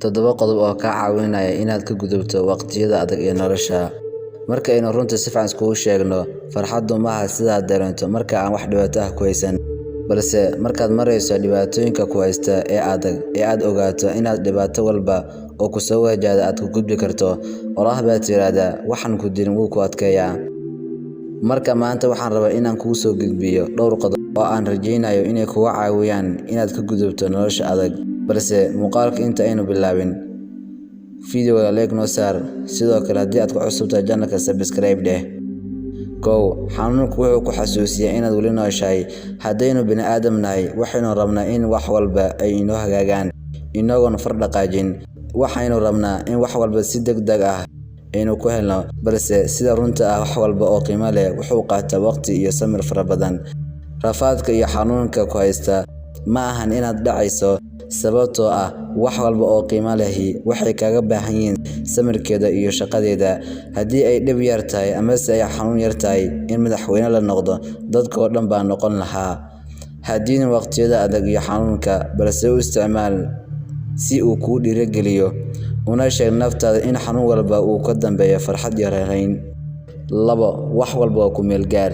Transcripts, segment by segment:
toddoba qodob oo kaa caawinaya inaad ka gudubto waqtiyada adag ee nolosha. Marka aynu runta si fiican iskugu sheegno, farxaddu maaha sidaad dareento marka aan wax dhibaato ah ku haysan, balse markaad marayso dhibaatooyinka ku haysta ee adag ee aad ogaato inaad dhibaato walba oo ku soo wajahda aad ku gudbi karto. Oraah baa tiraahdaa, waxaan ku dirin wuu ku adkeeyaa. Marka maanta waxaan rabaa inaan kuu soo gudbiyo dhowr qodob oo aan rajaynayo inay kuga caawiyaan inaad ka gudubto nolosha adag. Balse muuqaalka inta aynu bilaabin, fiidiyoga like noo saar, sidoo kale haddii aad ku cusubtahay channelka subscribe dheh. Xanuunku wuxuu ku xasuusiyaa inaad weli nooshahay. Haddaynu bini'aadam nahay, waxaynu rabnaa in wax walba ay inoo hagaagaan, inagoon fardhaqaajin. Waxaynu rabnaa in wax walba si degdeg ah aynu ku helno, balse sida runta ah wax walba oo qiimo leh wuxuu qaataa waqti iyo samir fara badan. Rafaadka iyo xanuunka ku haysta ma ahan inaad dhacayso, sababtoo ah wax walba oo qiimo lehi waxay kaaga baahan yihiin samirkeeda iyo shaqadeeda. Haddii ay dhib yar tahay ama se ay xanuun yar tahay, in madaxweyne la noqdo dadka oo dhan baa noqon lahaa. Haddiina waqtiyada adag iyo xanuunka, balse u isticmaal si uu kuu dhiirigeliyo, una sheeg naftaada in xanuun walba uu ka dambeeyo farxad iyo raynrayn. Wax walba waa ku meel gaar.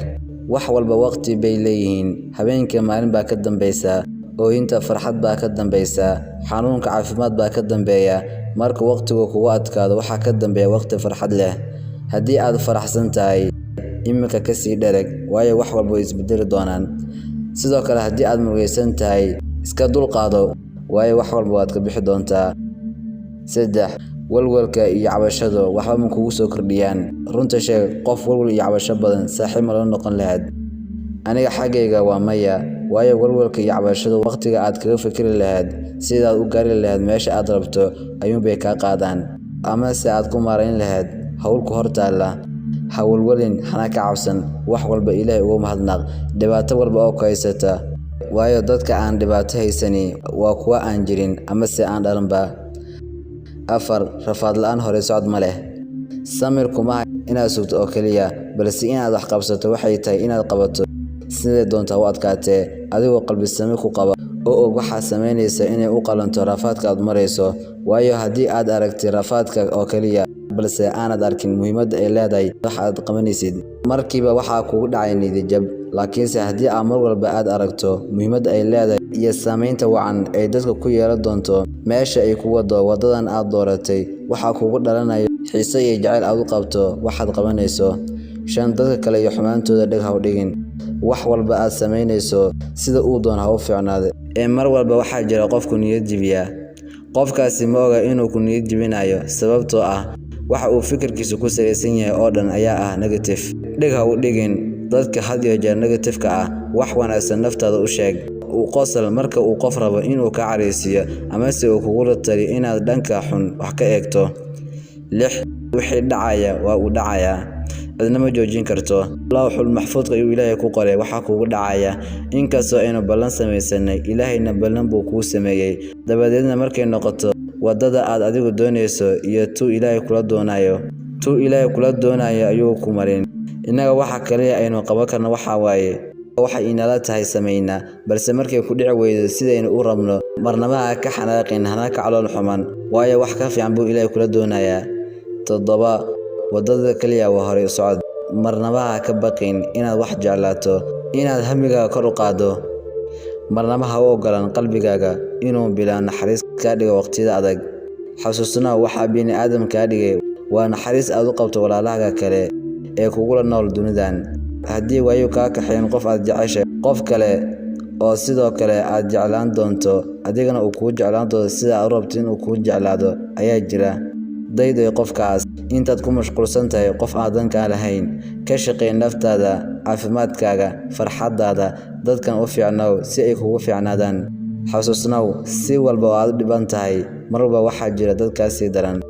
Wax walba waqti bay leeyihiin. Habeenkii maalin baa ka dambaysa, ooyinta farxad baa ka dambaysa, xanuunka caafimaad baa ka dambeeya. Marka waqtigu kugu adkaado, waxaa ka dambeeya waqti farxad leh. Haddii aad faraxsan tahay, iminka ka sii dhereg, waayo wax walba way isbedeli doonaan. Sidoo kale haddii aad murugaysan tahay, iska dulqaado, waayo wax walba waad ka bixi doontaa. Walwalka iyo cabashadu waxba ma kugu soo kordhiyaan. Runta sheeg, qof walwal iyo cabasho badan saaxiib ma la noqon lahayd? Aniga xaggayga waa maya, waayo walwalka iyo cabashadu waqtiga aad kaga fikiri lahayd sidaad u gaari lahayd meesha aad rabto ayuunbay kaa qaadaan, ama se aad ku maarayn lahayd hawlku hortaalla. Ha walwalin, hana ka cabsan, wax walba Ilaahay ugu mahadnaq. Dhibaato walba oo ku haysata, waayo dadka aan dhibaato haysani waa kuwa aan jirin ama se aan dhalanba. Rafaad la'aan hore socod ma leh. Samirku maaha inaad sugto oo keliya, balse inaad wax qabsato waxay tahay inaad qabato sidee doontaa u adkaatee, adigoo qalbi sami ku qaba oo og waxaad samaynaysa inay u qalanto rafaadka aad marayso. Waayo haddii aad aragtay rafaadka oo keliya balse aanad arkin muhiimadda ay leedahay wax aad qabanaysid, markiiba waxaa kugu dhacay niyad-jab. Laakiinse haddii aad mar walba aad aragto muhiimadda ay leedahay iyo saamaynta wacan ay dadka ku yeelan doonto meesha ay ku wado wadadan aad dooratay, waxaa kugu dhalanaya xiise iyo jacayl aad u qabto waxaad qabanayso. Dadka kale iyo xumaantooda dheg ha u dhigin. Wax walba aad samaynayso sida uu doon ha u fiicnaado, mar walba waxaa jira qof ku niyad jabiya. Qofkaasi ma oga inuu ku niyad jabinayo, sababtoo ah waxa uu fikirkiisu ku salaysan yahay oo dhan ayaa ah negative. Dheg ha u dhigin dadka had iyo jeer negative-ka ah. Wax wanaagsan naftaada u sheeg. U qosol marka uu qof rabo inuu ka careysiiyo ama se uu kugula taliyo inaad dhanka xun wax ka eegto. Wixii dhacaya waa uu dhacayaa, cidna ma joojin karto. Lawxul maxfuudka ayuu Ilaahay ku qoray waxa kugu dhacaya. Inkastoo aynu ballan samaysanay, Ilaahayna ballan buu kuu sameeyey. Dabadeedna markay noqoto wadada aad adigu doonayso iyo tuu Ilaahay kula doonayo ayuu ku marin. Innaga waxa kaliya aynu qaban karno waxa waaye waxa inala tahay samayna, balse markay ku dhici weydo sidaynu u rabno, marnaba ha ka xanaaqin, hana ka calool xumaan, waayo wax ka fiican buu Ilaahay kula doonayaa. Wadada kaliya waa hore u socod. Marnaba ha ka baqin inaad wax jeclaato, inaad hamigaaga kor u qaado. Marnaba ha u ogolaan qalbigaaga inuu bilaa naxariis ka dhigo waqtiyada adag. Xasuusnaa waxa bini'aadam ka dhigay waa naxariis aad u qabto walaalahaaga kale ee kugula nool dunidan. Haddii waayo kaa kaxeen qof aad jeceshay, qof kale oo sidoo kale aad jeclaan doonto, adigana uu kuu jeclaan doono sida aad rabto inuu kuu jeclaado ayaa jira. Dayday qofkaas intaad ku mashquulsan tahay qof aadan ka lahayn. Ka shaqeey naftaada, caafimaadkaaga, farxadaada. Dadkan u fiicnaaw si ay kugu fiicnaadaan. Xasuusnaaw si walba oo aad dhiban tahay, mar walba waxaa jira dadkaasi daran.